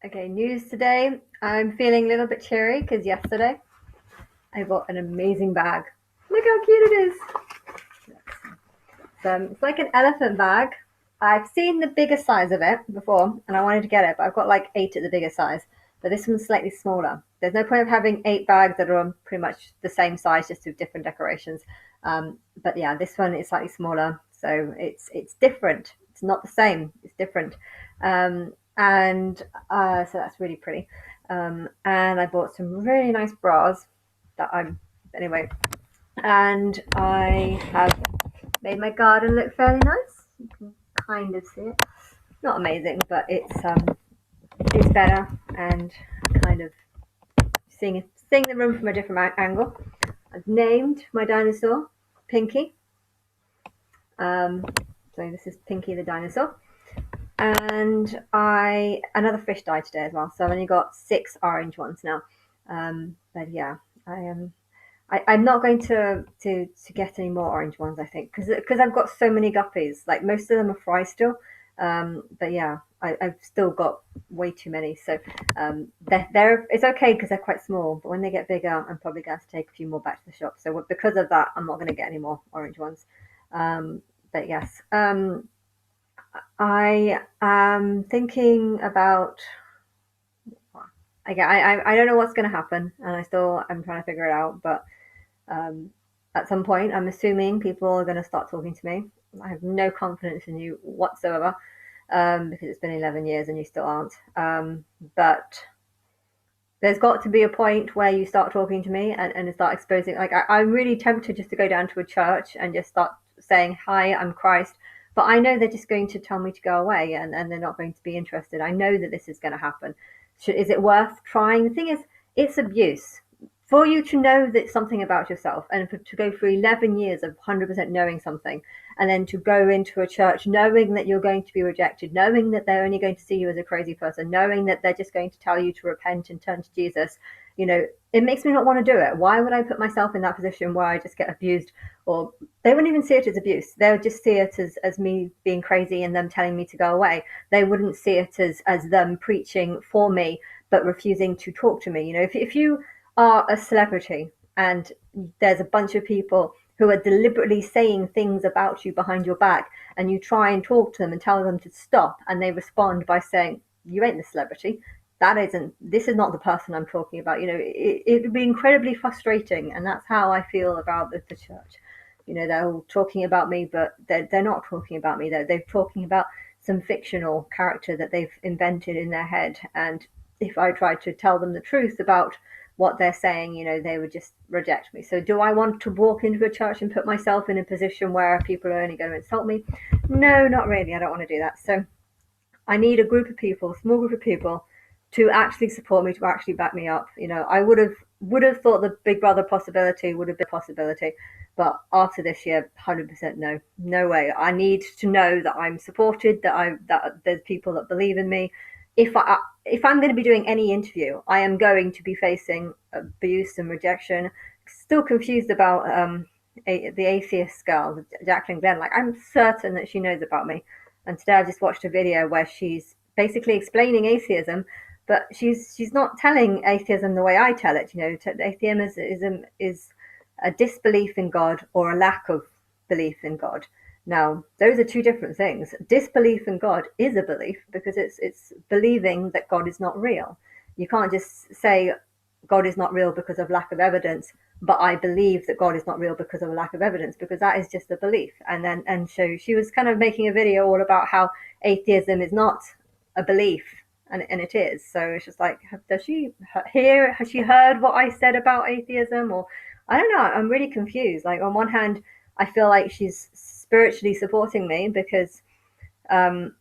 Okay, news today. I'm feeling a little bit cheery because yesterday I bought an amazing bag. Look how cute it is. It's like an elephant bag. I've seen the bigger size of it before and I wanted to get it, but I've got like 8 at the bigger size. But this one's slightly smaller. There's no point of having 8 bags that are pretty much the same size, just with different decorations. But yeah, this one is slightly smaller, so it's different. It's not the same. It's different. And so that's really pretty. And I bought some really nice bras that I'm anyway. And I have made my garden look fairly nice. You can kind of see it. Not amazing, but it's better and kind of seeing the room from a different angle. I've named my dinosaur Pinky. Um, so this is Pinky the dinosaur. And another fish died today as well, so I've only got 6 orange ones now. But yeah, I am. I'm not going to get any more orange ones, I think, because I've got so many guppies. Like most of them are fry still, but yeah, I've still got way too many. So they're it's okay because they're quite small, but when they get bigger, I'm probably going to have to take a few more back to the shop. So because of that, I'm not going to get any more orange ones. But yes, I am thinking about. Again, I don't know what's going to happen, and I'm trying to figure it out, but. Um, at some point, I'm assuming people are going to start talking to me. I have no confidence in you whatsoever because it's been 11 years and you still aren't. But there's got to be a point where you start talking to me and start exposing. Like, I'm really tempted just to go down to a church and just start saying, Hi, I'm Christ. But I know they're just going to tell me to go away and they're not going to be interested. I know that this is going to happen. Is it worth trying? The thing is, it's abuse for you to know that something about yourself and to go through 11 years of 100% knowing something and then to go into a church knowing that you're going to be rejected, knowing that they're only going to see you as a crazy person, knowing that they're just going to tell you to repent and turn to Jesus, it makes me not want to do it. Why would I put myself in that position where I just get abused? Or they wouldn't even see it as abuse. They would just see it as me being crazy and them telling me to go away. They wouldn't see it as them preaching for me but refusing to talk to me. If you are a celebrity and there's a bunch of people who are deliberately saying things about you behind your back and you try and talk to them and tell them to stop and they respond by saying, you ain't the celebrity, this is not the person I'm talking about. It would be incredibly frustrating, and that's how I feel about the church. They're all talking about me, but they're not talking about me. They're talking about some fictional character that they've invented in their head. And if I tried to tell them the truth about what they're saying, they would just reject me. So do I want to walk into a church and put myself in a position where people are only going to insult me? No, not really. I don't want to do that. So I need a group of people, a small group of people, to actually support me, to actually back me up. I would have thought the Big Brother possibility would have been a possibility, but after this year, 100% no, no way. I need to know that I'm supported, that there's people that believe in me. If I'm going to be doing any interview, I am going to be facing abuse and rejection. Still confused about the atheist girl, Jacqueline Glenn. Like, I'm certain that she knows about me. And today I just watched a video where she's basically explaining atheism, but she's not telling atheism the way I tell it. Atheism is a disbelief in God or a lack of belief in God. Now, those are two different things. Disbelief in God is a belief because it's believing that God is not real. You can't just say God is not real because of lack of evidence, but I believe that God is not real because of a lack of evidence, because that is just a belief. And so she was kind of making a video all about how atheism is not a belief, and it is. So it's just like, does she hear? Has she heard what I said about atheism? Or I don't know. I'm really confused. Like, on one hand, I feel like she's spiritually supporting me because um,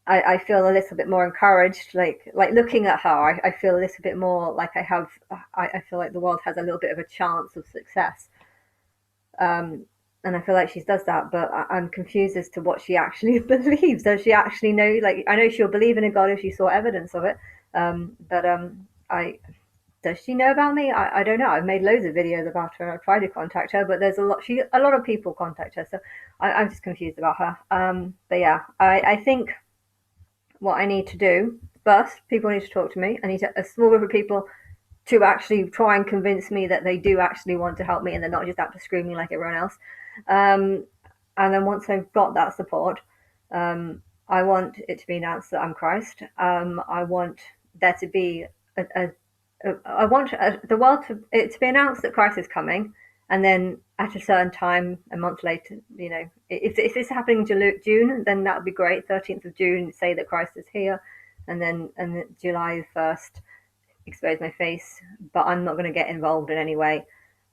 I feel a little bit more encouraged. Like looking at her, I feel a little bit more like I feel like the world has a little bit of a chance of success. Um, and I feel like she does that, but I'm confused as to what she actually believes. Does she actually know? Like, I know she'll believe in a God if she saw evidence of it. But I does she know about me? I don't know. I've made loads of videos about her. I've tried to contact her, but there's a lot of people contact her, so I'm just confused about her. But yeah, I think what I need to do burst. People need to talk to me. I need a small group of people to actually try and convince me that they do actually want to help me and they're not just out to screw me like everyone else. Um, and then once I've got that support, I want it to be announced that I'm Christ. I want there to be I want the world to be announced that Christ is coming, and then at a certain time, a month later, if this is happening in June, then that would be great. 13th of June, say that Christ is here, and then July 1st, expose my face, but I'm not going to get involved in any way.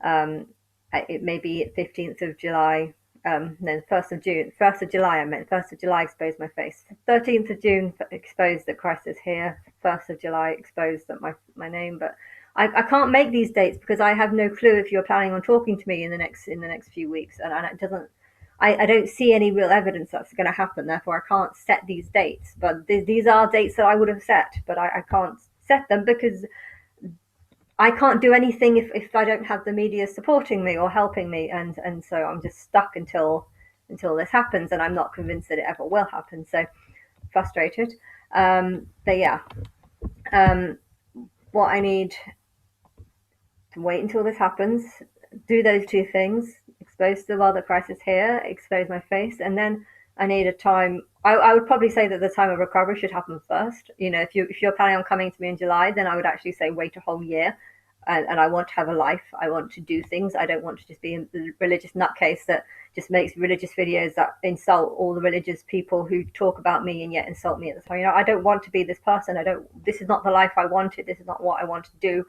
Um, it may be 15th of July, no, 1st of June, 1st of July, I meant 1st of July, expose my face. 13th of June, expose that Christ is here. 1st of July, expose that my name, but I can't make these dates because I have no clue if you're planning on talking to me in the next few weeks, and it doesn't. I don't see any real evidence that's going to happen. Therefore, I can't set these dates. But these are dates that I would have set, but I can't set them because I can't do anything if I don't have the media supporting me or helping me, and so I'm just stuck until this happens, and I'm not convinced that it ever will happen. So frustrated. But yeah, what I need to wait until this happens, do those two things, expose the world that Christ is here, expose my face, and then I need a time. I would probably say that the time of recovery should happen first. If you're planning on coming to me in July, then I would actually say wait a whole year. And I want to have a life. I want to do things. I don't want to just be a religious nutcase that just makes religious videos that insult all the religious people who talk about me and yet insult me at the time. I don't want to be this person. This is not the life I wanted. This is not what I want to do.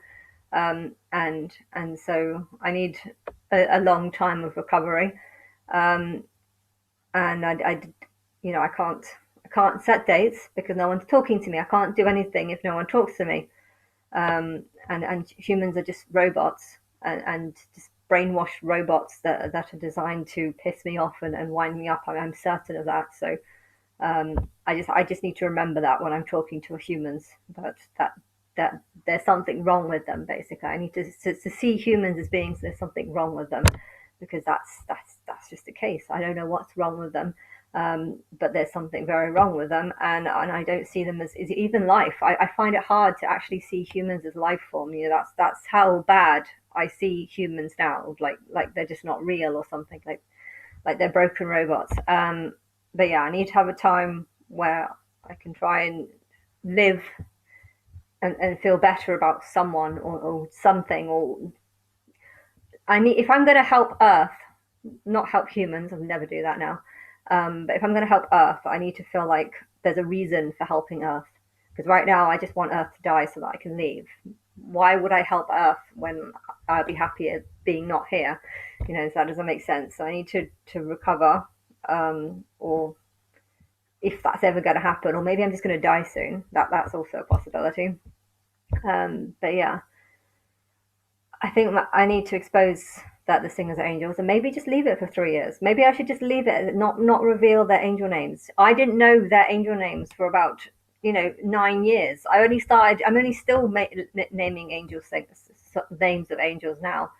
And so I need a long time of recovery. And I can't set dates because no one's talking to me. I can't do anything if no one talks to me. And humans are just robots and just brainwashed robots that are designed to piss me off and wind me up. I'm certain of that. So I just need to remember that when I'm talking to humans, that there's something wrong with them. Basically, I need to see humans as beings. There's something wrong with them because that's just the case. I don't know what's wrong with them. But there's something very wrong with them, and I don't see them as even life. I find it hard to actually see humans as life form. That's how bad I see humans now. Like they're just not real or something. Like they're broken robots. But yeah, I need to have a time where I can try and live and feel better about someone or something. Or if I'm going to help Earth, not help humans. I'll never do that now. But if I'm going to help Earth, I need to feel like there's a reason for helping Earth. Because right now, I just want Earth to die so that I can leave. Why would I help Earth when I'd be happier being not here? So that doesn't make sense. So I need to recover, or if that's ever going to happen, or maybe I'm just going to die soon. That's also a possibility. But yeah, I think I need to expose that the singers are angels and maybe just leave it for 3 years. Maybe I should just leave it, not reveal their angel names. I didn't know their angel names for about 9 years. I'm only still naming angels names of angels now.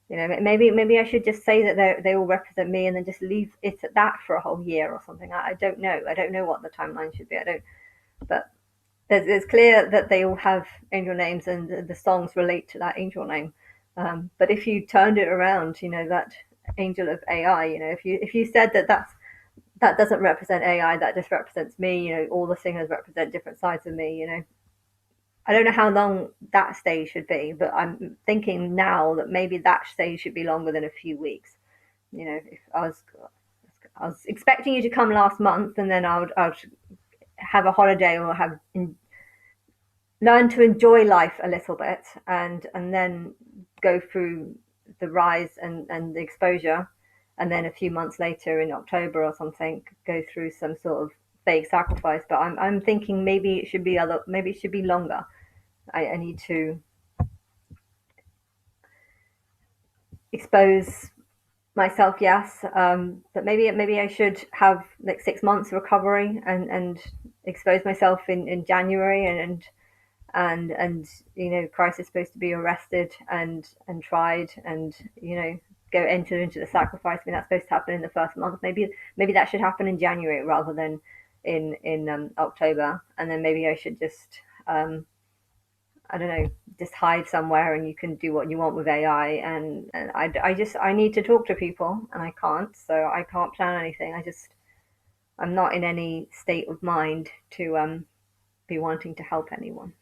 Maybe I should just say that they all represent me and then just leave it at that for a whole year or something. I don't know. I don't know what the timeline should be. I don't. But it's clear that they all have angel names and the songs relate to that angel name. But if you turned it around, that angel of AI, if you said that doesn't represent AI, that just represents me, all the singers represent different sides of me, I don't know how long that stage should be, but I'm thinking now that maybe that stage should be longer than a few weeks. If I was expecting you to come last month, and then I would have a holiday or learn to enjoy life a little bit, and then go through the rise and the exposure, and then a few months later in October or something go through some sort of fake sacrifice. But I'm thinking maybe it should be longer. I need to expose myself, yes, but maybe I should have like 6 months recovery and expose myself in January, and Christ is supposed to be arrested and tried, and go enter into the sacrifice. I mean, that's supposed to happen in the first month. Maybe that should happen in January rather than in October, and then maybe I should just I don't know, just hide somewhere and you can do what you want with AI. And I just I need to talk to people and I can't, so I can't plan anything. I'm not in any state of mind to be wanting to help anyone.